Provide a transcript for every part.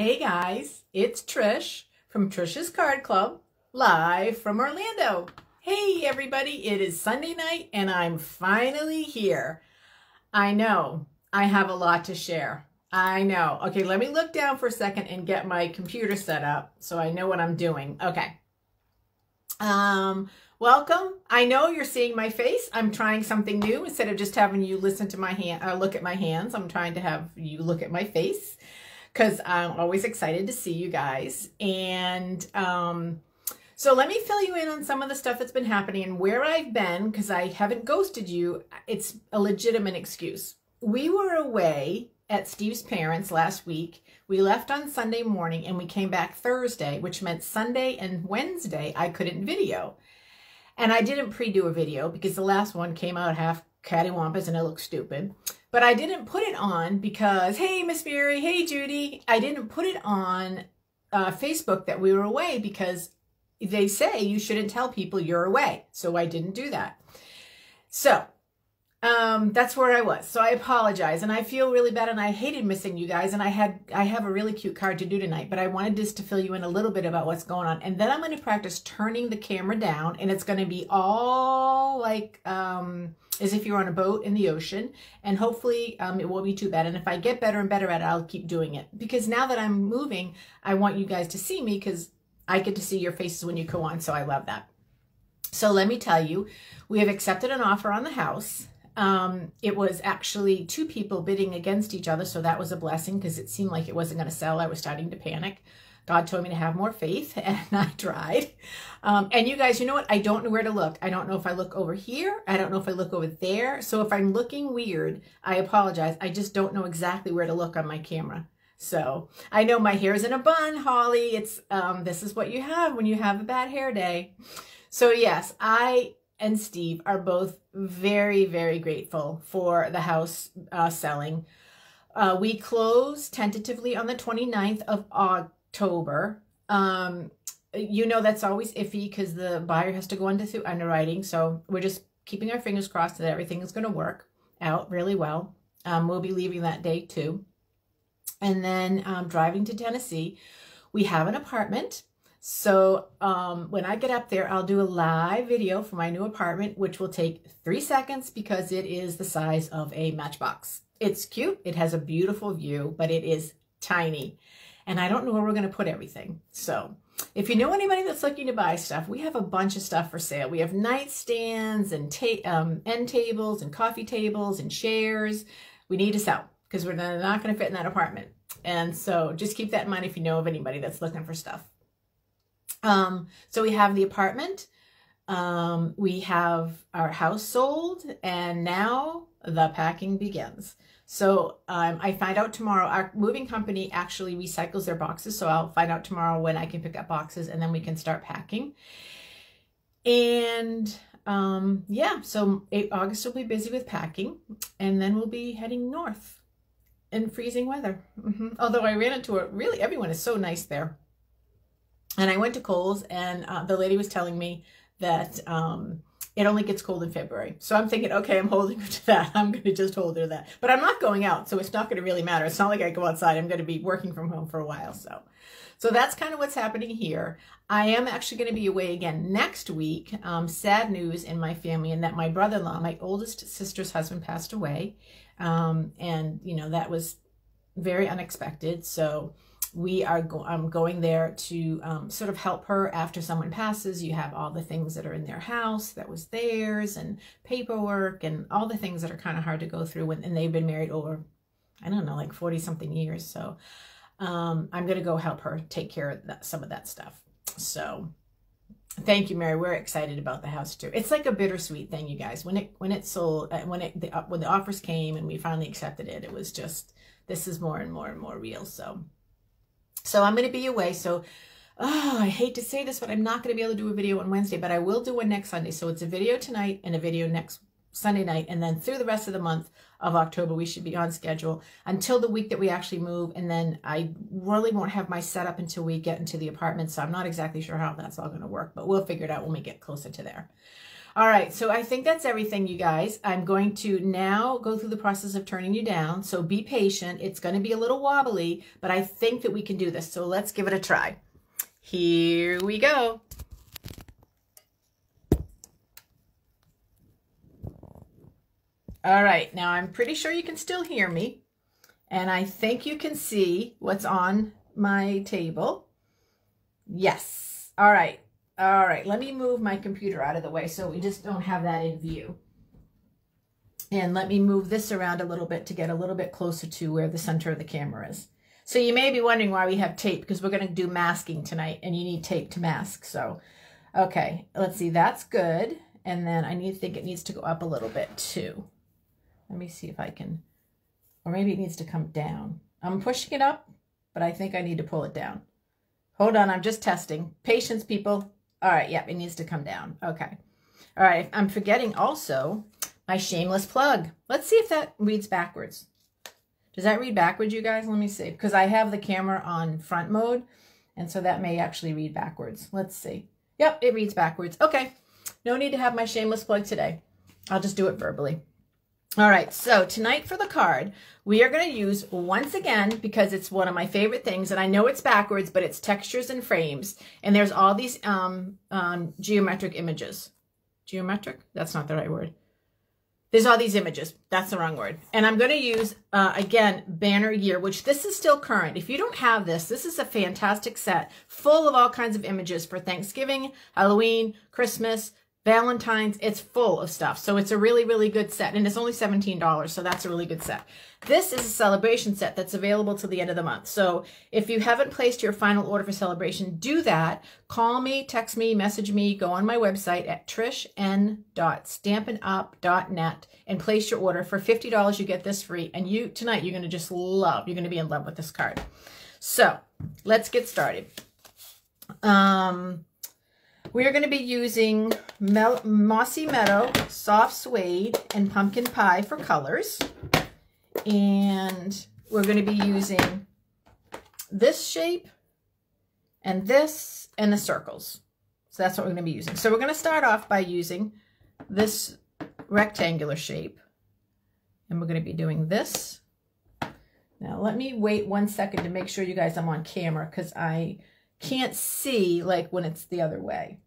Hey guys, it's Trish from Trish's Card Club, live from Orlando. Hey everybody, it is Sunday night and I'm finally here. I know, I have a lot to share. I know. Okay, let me look down for a second and get my computer set up so I know what I'm doing. Okay. Welcome. I know you're seeing my face. I'm trying something new. Instead of just having you listen to my hand, look at my hands, I'm trying to have you look at my face, because I'm always excited to see you guys. And so let me fill you in on some of the stuff that's been happening and where I've been, because I haven't ghosted you. It's a legitimate excuse. We were away at Steve's parents last week. We left on Sunday morning and we came back Thursday, which meant Sunday and Wednesday I couldn't video. And I didn't pre-do a video because the last one came out half cattywampus and it looked stupid. But I didn't put it on because, hey, Miss Mary, hey, Judy. I didn't put it on Facebook that we were away because they say you shouldn't tell people you're away. So I didn't do that. So that's where I was. So I apologize. And I feel really bad. And I hated missing you guys. And I have a really cute card to do tonight. But I wanted just to fill you in a little bit about what's going on. And then I'm going to practice turning the camera down. And it's going to be all like as if you're on a boat in the ocean. And hopefully it won't be too bad. And if I get better and better at it, I'll keep doing it. Because now that I'm moving, I want you guys to see me because I get to see your faces when you go on. So I love that. So let me tell you, we have accepted an offer on the house. It was actually two people bidding against each other. So that was a blessing because it seemed like it wasn't going to sell. I was starting to panic. God told me to have more faith and I tried. And you guys, you know what? I don't know where to look. I don't know if I look over here. I don't know if I look over there. So if I'm looking weird, I apologize. I just don't know exactly where to look on my camera. So I know my hair's in a bun, Holly. It's, this is what you have when you have a bad hair day. So yes, I and Steve are both very, very grateful for the house selling. We closed tentatively on the 29th of October. You know, that's always iffy because the buyer has to go into through underwriting. So we're just keeping our fingers crossed that everything is going to work out really well. We'll be leaving that day too. And then driving to Tennessee. We have an apartment. So when I get up there, I'll do a live video for my new apartment, which will take 3 seconds because it is the size of a matchbox. It's cute. It has a beautiful view, but it is tiny. And I don't know where we're going to put everything. So if you know anybody that's looking to buy stuff, we have a bunch of stuff for sale. We have nightstands and end tables and coffee tables and chairs. We need to sell because we're not going to fit in that apartment. And so just keep that in mind if you know of anybody that's looking for stuff. So we have the apartment, we have our house sold, and now the packing begins. So I find out tomorrow, our moving company actually recycles their boxes. So I'll find out tomorrow when I can pick up boxes and then we can start packing. And yeah, so August will be busy with packing and then we'll be heading north in freezing weather. Although I ran into really, everyone is so nice there. And I went to Kohl's and the lady was telling me that it only gets cold in February. So I'm thinking, okay, I'm holding her to that. I'm going to just hold her to that. But I'm not going out, so it's not going to really matter. It's not like I go outside. I'm going to be working from home for a while. So that's kind of what's happening here. I am actually going to be away again next week. Sad news in my family in that my brother-in-law, my oldest sister's husband, passed away. And, you know, that was very unexpected. So we are going there to sort of help her after someone passes. You have all the things that are in their house that was theirs and paperwork and all the things that are kind of hard to go through and they've been married over, I don't know, like 40 something years. So I'm going to go help her take care of some of that stuff. So thank you, Mary. We're excited about the house too. It's like a bittersweet thing, you guys. When it sold, when the offers came and we finally accepted it, it was just, this is more and more and more real. So I'm going to be away. So, I hate to say this, but I'm not going to be able to do a video on Wednesday, but I will do one next Sunday. So it's a video tonight and a video next Sunday night. And then through the rest of the month of October, we should be on schedule until the week that we actually move. And then I really won't have my setup until we get into the apartment. So I'm not exactly sure how that's all going to work, but we'll figure it out when we get closer to there. All right, so I think that's everything, you guys. I'm going to now go through the process of turning you down. So be patient. It's going to be a little wobbly, but I think that we can do this. So let's give it a try. Here we go. All right, now I'm pretty sure you can still hear me. And I think you can see what's on my table. Yes. All right. All right. Let me move my computer out of the way so we just don't have that in view. And let me move this around a little bit to get a little bit closer to where the center of the camera is. So you may be wondering why we have tape, because we're going to do masking tonight and you need tape to mask. So, okay, let's see. That's good. And then I think it needs to go up a little bit too. Let me see if I can. Or maybe it needs to come down. I'm pushing it up, but I think I need to pull it down. Hold on, I'm just testing. Patience, people. All right, yep, it needs to come down. Okay. All right, I'm forgetting also my shameless plug. Let's see if that reads backwards. Does that read backwards, you guys? Let me see, because I have the camera on front mode, and so that may actually read backwards. Let's see. Yep, it reads backwards. Okay, no need to have my shameless plug today. I'll just do it verbally. All right, so tonight for the card, we are going to use, once again, because it's one of my favorite things, and I know it's backwards, but it's textures and frames, and there's all these geometric images. Geometric? That's not the right word. There's all these images. That's the wrong word. And I'm going to use, again, Banner Year, which this is still current. If you don't have this, this is a fantastic set full of all kinds of images for Thanksgiving, Halloween, Christmas, Valentine's. It's full of stuff. So it's a really, really good set. And it's only $17. So that's a really good set. This is a celebration set that's available till the end of the month. So if you haven't placed your final order for celebration, do that. Call me, text me, message me, go on my website at trishn.stampinup.net and place your order. For $50, you get this free. And tonight, you're going to just love, you're going to be in love with this card. So let's get started. We are going to be using Mossy Meadow, Soft Suede, and Pumpkin Pie for colors. And we're going to be using this shape and this and the circles. So that's what we're going to be using. So we're going to start off by using this rectangular shape. And we're going to be doing this. Now let me wait 1 second to make sure you guys I'm on camera, because I can't see like when it's the other way.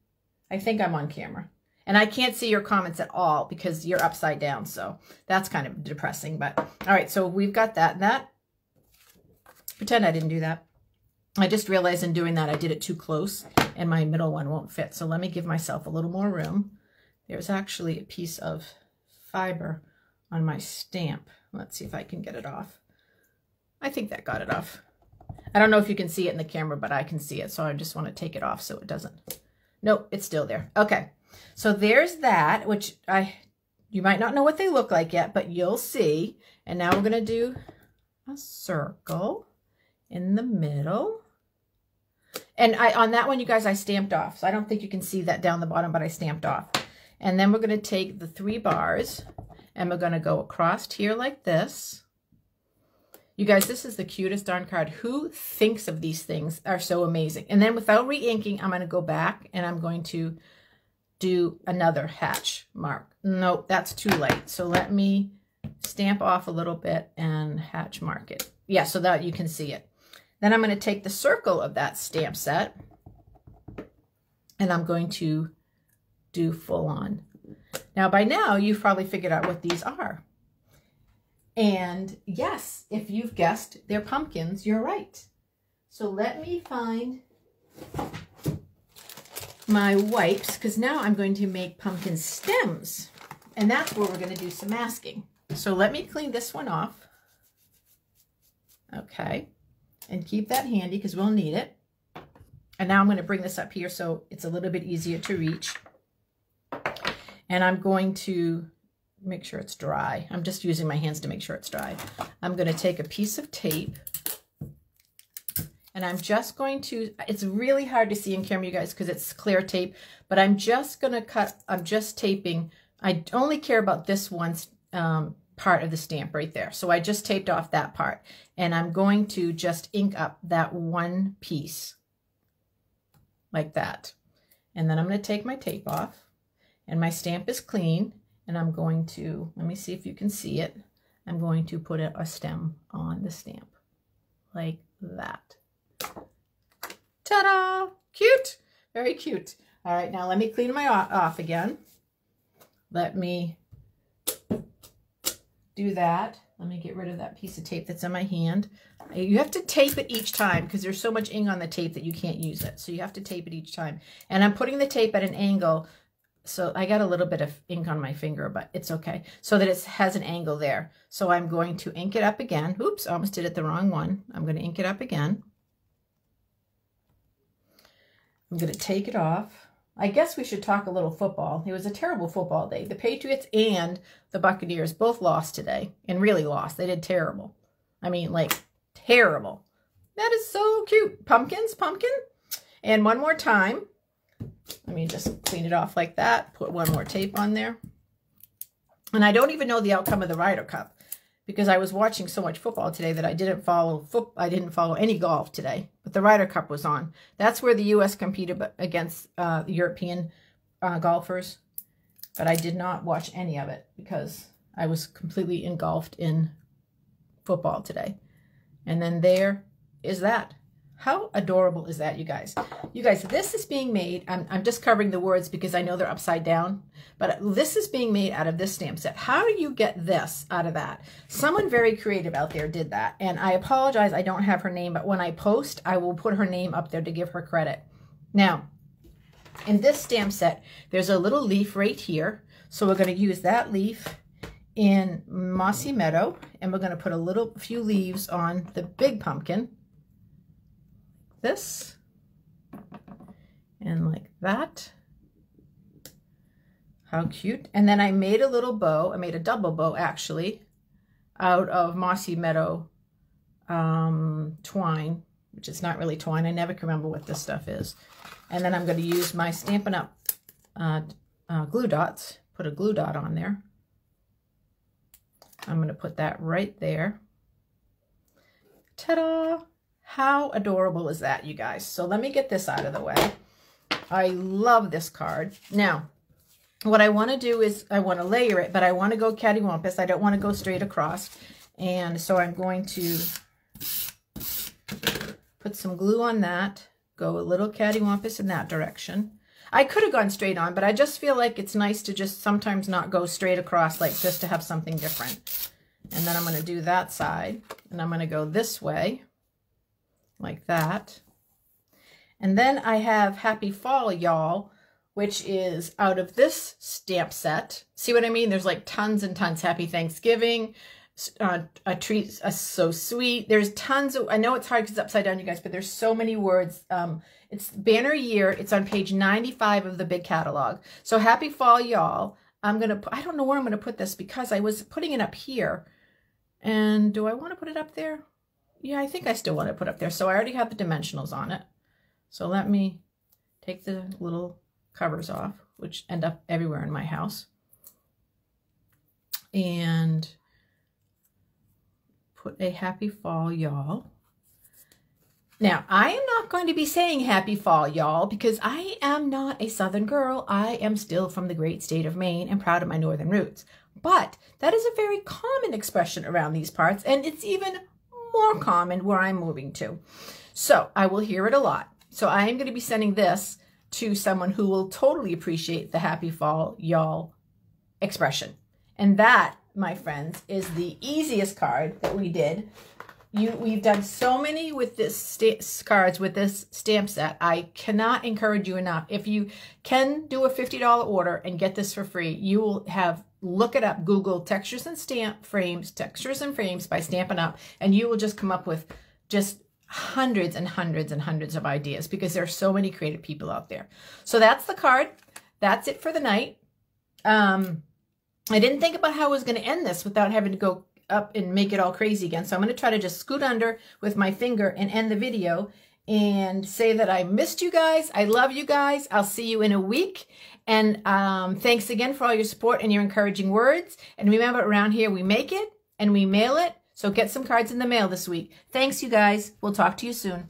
I think I'm on camera. And I can't see your comments at all because you're upside down. So that's kind of depressing. But all right, so we've got that. Pretend I didn't do that. I just realized in doing that I did it too close and my middle one won't fit. So let me give myself a little more room. There's actually a piece of fiber on my stamp. Let's see if I can get it off. I think that got it off. I don't know if you can see it in the camera, but I can see it. So I just want to take it off so it doesn't. Nope, it's still there. Okay, so there's that, which you might not know what they look like yet, but you'll see. And now we're going to do a circle in the middle. And on that one, you guys, I stamped off. So I don't think you can see that down the bottom, but I stamped off. And then we're going to take the 3 bars and we're going to go across here like this. You guys, this is the cutest darn card. Who thinks of these things are so amazing? And then without re-inking, I'm going to go back and I'm going to do another hatch mark. Nope, that's too light. So let me stamp off a little bit and hatch mark it. Yeah, so that you can see it. Then I'm going to take the circle of that stamp set and I'm going to do full on. Now, by now, you've probably figured out what these are. And yes, if you've guessed they're pumpkins, you're right. So let me find my wipes, because now I'm going to make pumpkin stems. And that's where we're going to do some masking. So let me clean this one off. Okay. And keep that handy because we'll need it. And now I'm going to bring this up here so it's a little bit easier to reach. And I'm going to make sure it's dry. I'm just using my hands to make sure it's dry. I'm going to take a piece of tape and I'm just going to, it's really hard to see in camera, you guys, because it's clear tape, but I'm just going to cut, I'm just taping. I only care about this one part of the stamp right there. So I just taped off that part and I'm going to just ink up that one piece like that. And then I'm going to take my tape off And my stamp is clean. And I'm going to, let me see if you can see it. I'm going to put a stem on the stamp like that. Ta-da! Cute. Very cute. All right, now let me clean my off again. Let me do that. Let me get rid of that piece of tape that's in my hand. You have to tape it each time because there's so much ink on the tape that you can't use it. So you have to tape it each time. And I'm putting the tape at an angle. So I got a little bit of ink on my finger, but it's okay. So that it has an angle there. So I'm going to ink it up again. Oops, I almost did it the wrong one. I'm going to ink it up again. I'm going to take it off. I guess we should talk a little football. It was a terrible football day. The Patriots and the Buccaneers both lost today, and really lost. They did terrible. I mean, like, terrible. That is so cute. Pumpkins, pumpkin. And one more time. Let me just clean it off like that. Put one more tape on there. And I don't even know the outcome of the Ryder Cup because I was watching so much football today that I didn't follow any golf today. But the Ryder Cup was on. That's where the U.S. competed against European golfers. But I did not watch any of it because I was completely engulfed in football today. And then there is that. How adorable is that, you guys? You guys, this is being made, I'm just covering the words because I know they're upside down, but this is being made out of this stamp set. How do you get this out of that? Someone very creative out there did that, and I apologize, I don't have her name, but when I post, I will put her name up there to give her credit. Now, in this stamp set, there's a little leaf right here, so we're going to use that leaf in Mossy Meadow, and we're going to put a few leaves on the big pumpkin. This and like that. How cute. And then I made a little bow. I made a double bow actually out of Mossy Meadow twine, which is not really twine. I never can remember what this stuff is. And then I'm going to use my Stampin' Up glue dots. Put a glue dot on there. I'm going to put that right there. Ta-da! How adorable is that, you guys? So let me get this out of the way. I love this card. Now, what I want to do is I want to layer it, but I want to go cattywampus. I don't want to go straight across. And so I'm going to put some glue on that, go a little cattywampus in that direction. I could have gone straight on, but I just feel like it's nice to just sometimes not go straight across, like just to have something different. And then I'm going to do that side, and I'm going to go this way. Like that. And then I have Happy Fall, y'all, which is out of this stamp set. See what I mean? There's like tons and tons. Happy Thanksgiving, a treat, so sweet. There's tons of, I know it's hard because it's upside down, you guys, but there's so many words. It's banner year. It's on page 95 of the big catalog. So Happy Fall, y'all. I don't know where I'm going to put this because I was putting it up here. And do I want to put it up there? Yeah, I think I still want to put up there. So I already have the dimensionals on it. So let me take the little covers off, which end up everywhere in my house. And put a Happy Fall, y'all. Now, I am not going to be saying Happy Fall, y'all, because I am not a Southern girl. I am still from the great state of Maine and proud of my Northern roots. But that is a very common expression around these parts, and it's even more common where I'm moving to. So I will hear it a lot. So I am going to be sending this to someone who will totally appreciate the Happy Fall, y'all expression. And that, my friends, is the easiest card that we did. We've done so many with this cards with this stamp set. I cannot encourage you enough. If you can do a $50 order and get this for free, you will look it up, Google textures and frames by Stampin' Up, and you will just come up with just hundreds and hundreds and hundreds of ideas because there are so many creative people out there. So that's the card. That's it for the night. I didn't think about how I was going to end this without having to go up and make it all crazy again. So I'm going to try to just scoot under with my finger and end the video and say that I missed you guys. I love you guys. I'll see you in a week. And thanks again for all your support and your encouraging words. And remember, around here, we make it and we mail it. So get some cards in the mail this week. Thanks, you guys. We'll talk to you soon.